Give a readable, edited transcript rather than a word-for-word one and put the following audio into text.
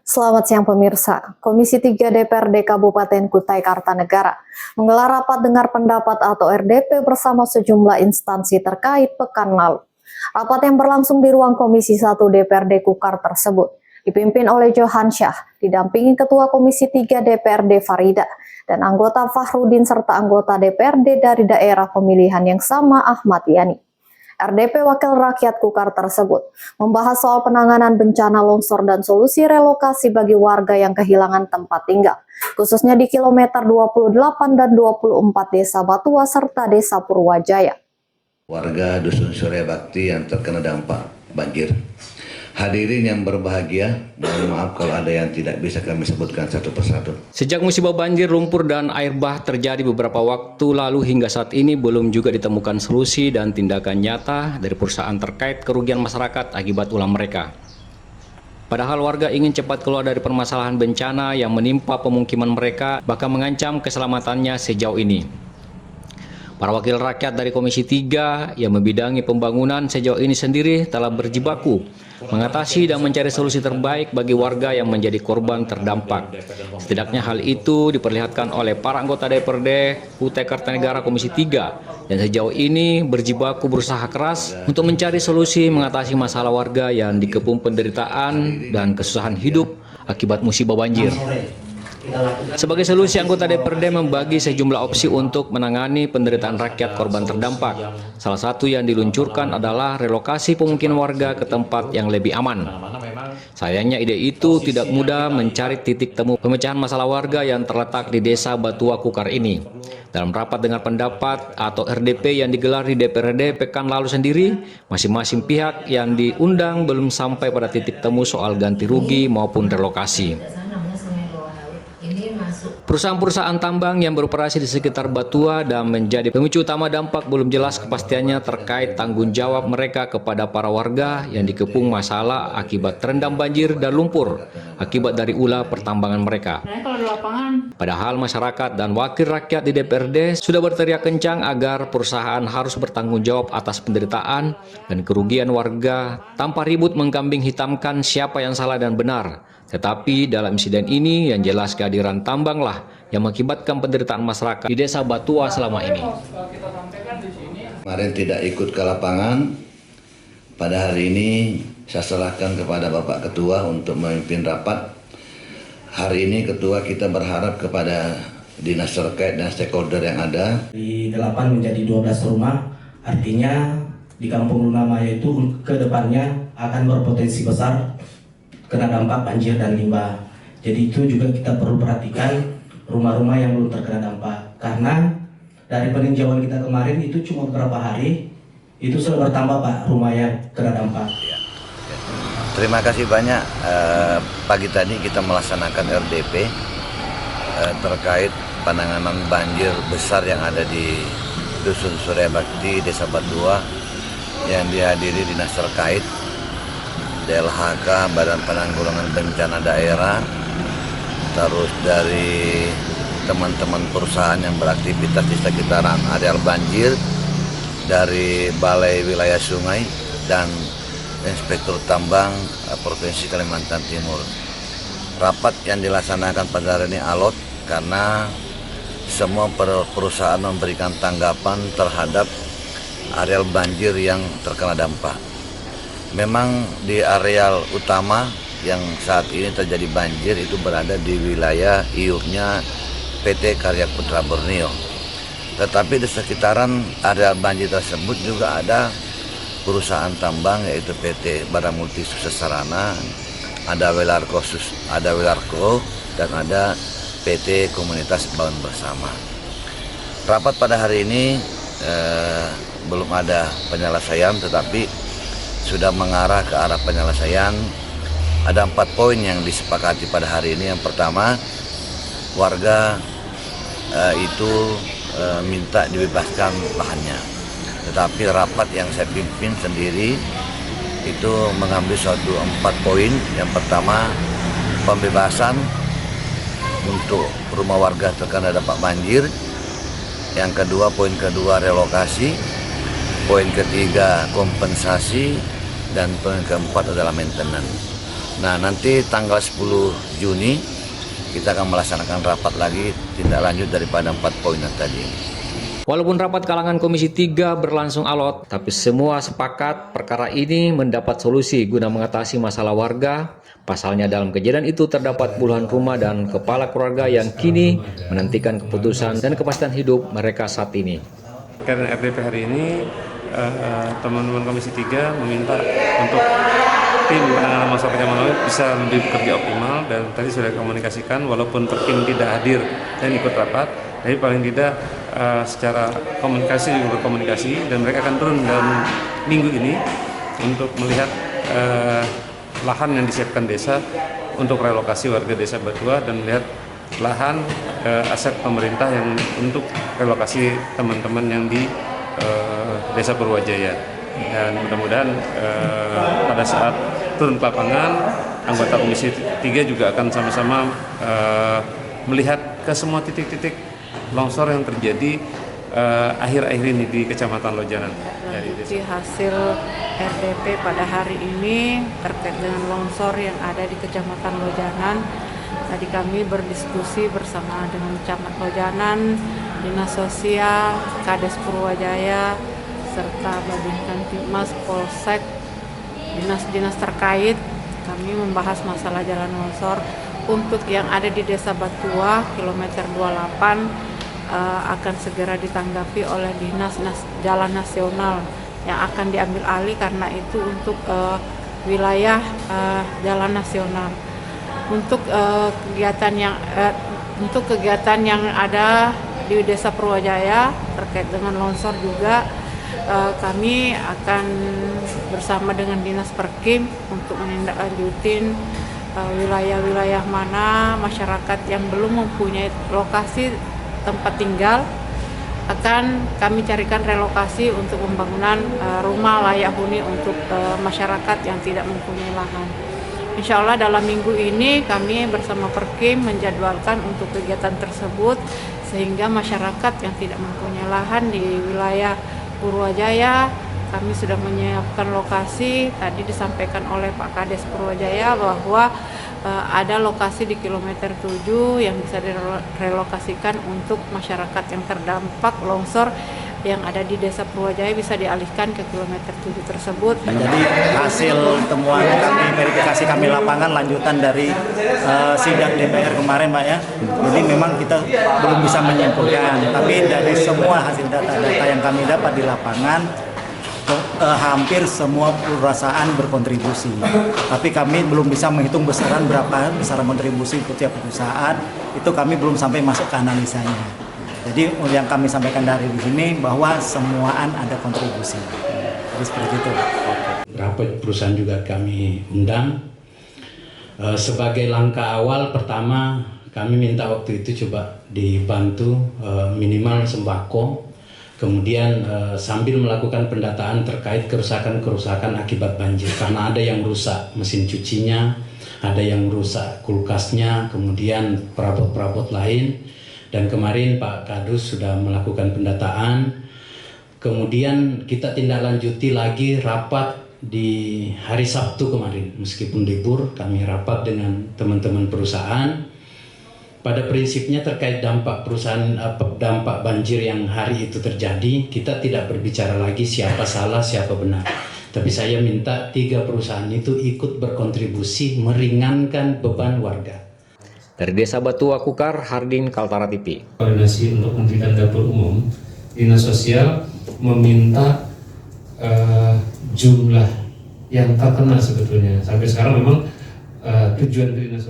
Selamat siang pemirsa. Komisi 3 DPRD Kabupaten Kutai Kartanegara menggelar rapat dengar pendapat atau RDP bersama sejumlah instansi terkait pekan lalu. Rapat yang berlangsung di ruang Komisi 1 DPRD Kukar tersebut dipimpin oleh Johan Syah, didampingi Ketua Komisi 3 DPRD Farida dan anggota Fahrudin serta anggota DPRD dari daerah pemilihan yang sama Ahmad Yani. RDP Wakil Rakyat Kukar tersebut membahas soal penanganan bencana longsor dan solusi relokasi bagi warga yang kehilangan tempat tinggal, khususnya di kilometer 28 dan 24 Desa Batua serta Desa Purwajaya. Warga Dusun Surya Bakti yang terkena dampak banjir. Hadirin yang berbahagia, mohon maaf kalau ada yang tidak bisa kami sebutkan satu persatu. Sejak musibah banjir, lumpur, dan air bah terjadi beberapa waktu lalu hingga saat ini belum juga ditemukan solusi dan tindakan nyata dari perusahaan terkait kerugian masyarakat akibat ulah mereka. Padahal warga ingin cepat keluar dari permasalahan bencana yang menimpa pemukiman mereka, bahkan mengancam keselamatannya sejauh ini. Para wakil rakyat dari Komisi 3 yang membidangi pembangunan sejauh ini sendiri telah berjibaku mengatasi dan mencari solusi terbaik bagi warga yang menjadi korban terdampak. Setidaknya hal itu diperlihatkan oleh para anggota DPRD Kutai Kartanegara Komisi 3 yang sejauh ini berjibaku berusaha keras untuk mencari solusi mengatasi masalah warga yang dikepung penderitaan dan kesusahan hidup akibat musibah banjir. Sebagai solusi, anggota DPRD membagi sejumlah opsi untuk menangani penderitaan rakyat korban terdampak. Salah satu yang diluncurkan adalah relokasi pemukiman warga ke tempat yang lebih aman. Sayangnya ide itu tidak mudah mencari titik temu pemecahan masalah warga yang terletak di Desa Batua Kukar ini. Dalam rapat dengar pendapat atau RDP yang digelar di DPRD pekan lalu sendiri, masing-masing pihak yang diundang belum sampai pada titik temu soal ganti rugi maupun relokasi. Perusahaan-perusahaan tambang yang beroperasi di sekitar Batua dan menjadi pemicu utama dampak belum jelas kepastiannya terkait tanggung jawab mereka kepada para warga yang dikepung masalah akibat terendam banjir dan lumpur akibat dari ulah pertambangan mereka. Padahal masyarakat dan wakil rakyat di DPRD sudah berteriak kencang agar perusahaan harus bertanggung jawab atas penderitaan dan kerugian warga tanpa ribut mengkambing hitamkan siapa yang salah dan benar. Tetapi dalam insiden ini yang jelas kehadiran tambanglah yang mengakibatkan penderitaan masyarakat di Desa Batua selama ini. Kemarin tidak ikut ke lapangan, pada hari ini saya serahkan kepada Bapak Ketua untuk memimpin rapat. Hari ini Ketua kita berharap kepada dinas terkait dan stakeholder yang ada. Di 8 menjadi 12 rumah, artinya di Kampung Lunamaya itu ke depannya akan berpotensi besar kena dampak banjir dan limbah. Jadi itu juga kita perlu perhatikan rumah-rumah yang belum terkena dampak. Karena dari peninjauan kita kemarin itu cuma beberapa hari, itu sudah bertambah Pak rumah yang kena dampak. Terima kasih banyak. Pagi tadi kita melaksanakan RDP terkait penanganan banjir besar yang ada di Dusun Surya Bakti, Desa Batua yang dihadiri dinas terkait, DLHK, Badan Penanggulangan Bencana Daerah, terus dari teman-teman perusahaan yang beraktivitas di sekitaran areal banjir, dari Balai Wilayah Sungai, dan Inspektur Tambang Provinsi Kalimantan Timur. Rapat yang dilaksanakan pada hari ini alot karena semua perusahaan memberikan tanggapan terhadap areal banjir yang terkena dampak. Memang di areal utama yang saat ini terjadi banjir itu berada di wilayah iuhnya PT Karya Putra Borneo. Tetapi di sekitaran areal banjir tersebut juga ada perusahaan tambang yaitu PT Bara Multi Sukses Sarana, ada Welarko dan ada PT Komunitas Bangun Bersama. Rapat pada hari ini belum ada penyelesaian, tetapi sudah mengarah ke arah penyelesaian. Ada 4 poin yang disepakati pada hari ini. Yang pertama, warga itu minta dibebaskan lahannya. Tetapi rapat yang saya pimpin sendiri itu mengambil suatu 4 poin. Yang pertama, pembebasan untuk rumah warga terkena dampak banjir. Yang kedua, poin kedua relokasi. Poin ketiga kompensasi. Dan poin keempat adalah maintenance. Nah, nanti tanggal 10 Juni kita akan melaksanakan rapat lagi tindak lanjut daripada 4 poin tadi. Walaupun rapat kalangan Komisi 3 berlangsung alot, tapi semua sepakat perkara ini mendapat solusi guna mengatasi masalah warga. Pasalnya dalam kejadian itu terdapat puluhan rumah dan kepala keluarga yang kini menantikan keputusan dan kepastian hidup mereka saat ini. Karena RDP hari ini, teman-teman Komisi 3 meminta untuk tim penanganan masalah kecamatan bisa lebih bekerja optimal, dan tadi sudah komunikasikan walaupun Perkim tidak hadir dan ikut rapat, tapi paling tidak secara komunikasi juga berkomunikasi, dan mereka akan turun dalam minggu ini untuk melihat lahan yang disiapkan desa untuk relokasi warga desa Batua dan melihat lahan aset pemerintah yang untuk relokasi teman-teman yang di desa Purwajaya. Dan mudah-mudahan pada saat turun ke lapangan, anggota Komisi 3 juga akan sama-sama melihat ke semua titik-titik longsor yang terjadi akhir-akhir ini di Kecamatan Lojanan. Dari hasil RDP pada hari ini terkait dengan longsor yang ada di Kecamatan Lojanan, tadi kami berdiskusi bersama dengan Camat Lojanan, Dinas Sosial, Kades Purwajaya, serta Babin Kamtibmas, Polsek, dinas-dinas terkait. Kami membahas masalah jalan longsor untuk yang ada di Desa Batua, kilometer 28, akan segera ditanggapi oleh Dinas Jalan Nasional yang akan diambil alih karena itu untuk wilayah Jalan Nasional. Untuk kegiatan yang ada di Desa Purwajaya terkait dengan longsor juga kami akan bersama dengan Dinas Perkim untuk menindaklanjutin wilayah-wilayah mana masyarakat yang belum mempunyai lokasi tempat tinggal, akan kami carikan relokasi untuk pembangunan rumah layak huni untuk masyarakat yang tidak mempunyai lahan. Insya Allah dalam minggu ini kami bersama Perkim menjadwalkan untuk kegiatan tersebut, sehingga masyarakat yang tidak mempunyai lahan di wilayah Purwajaya, kami sudah menyiapkan lokasi. Tadi disampaikan oleh Pak Kades Purwajaya bahwa ada lokasi di kilometer 7 yang bisa direlokasikan untuk masyarakat yang terdampak longsor yang ada di Desa Purwajaya bisa dialihkan ke kilometer 7 tersebut. Jadi hasil temuan kami, verifikasi kami lapangan lanjutan dari sidang DPR kemarin, Pak ya. Jadi memang kita belum bisa menyimpulkan, tapi dari semua hasil data-data yang kami dapat di lapangan, hampir semua perusahaan berkontribusi. Tapi kami belum bisa menghitung besaran berapa besaran kontribusi setiap perusahaan, itu kami belum sampai masuk ke analisanya. Jadi yang kami sampaikan dari di sini bahwa semuaan ada kontribusi. Jadi seperti itu. Rapat perusahaan juga kami undang. Sebagai langkah awal pertama kami minta waktu itu coba dibantu minimal sembako. Kemudian sambil melakukan pendataan terkait kerusakan-kerusakan akibat banjir, karena ada yang rusak mesin cucinya, ada yang rusak kulkasnya, kemudian perabot-perabot lain. Dan kemarin Pak Kadus sudah melakukan pendataan. Kemudian kita tindak lanjuti lagi rapat di hari Sabtu kemarin, meskipun libur kami rapat dengan teman-teman perusahaan. Pada prinsipnya terkait dampak dampak banjir yang hari itu terjadi, kita tidak berbicara lagi siapa salah, siapa benar. Tapi saya minta 3 perusahaan itu ikut berkontribusi meringankan beban warga. Dari Desa Batua Kukar, Hardin, Kaltara TV. Koordinasi untuk memberikan dapur umum, Dinas Sosial meminta jumlah yang terkena sebetulnya. Sampai sekarang memang tujuan Dinas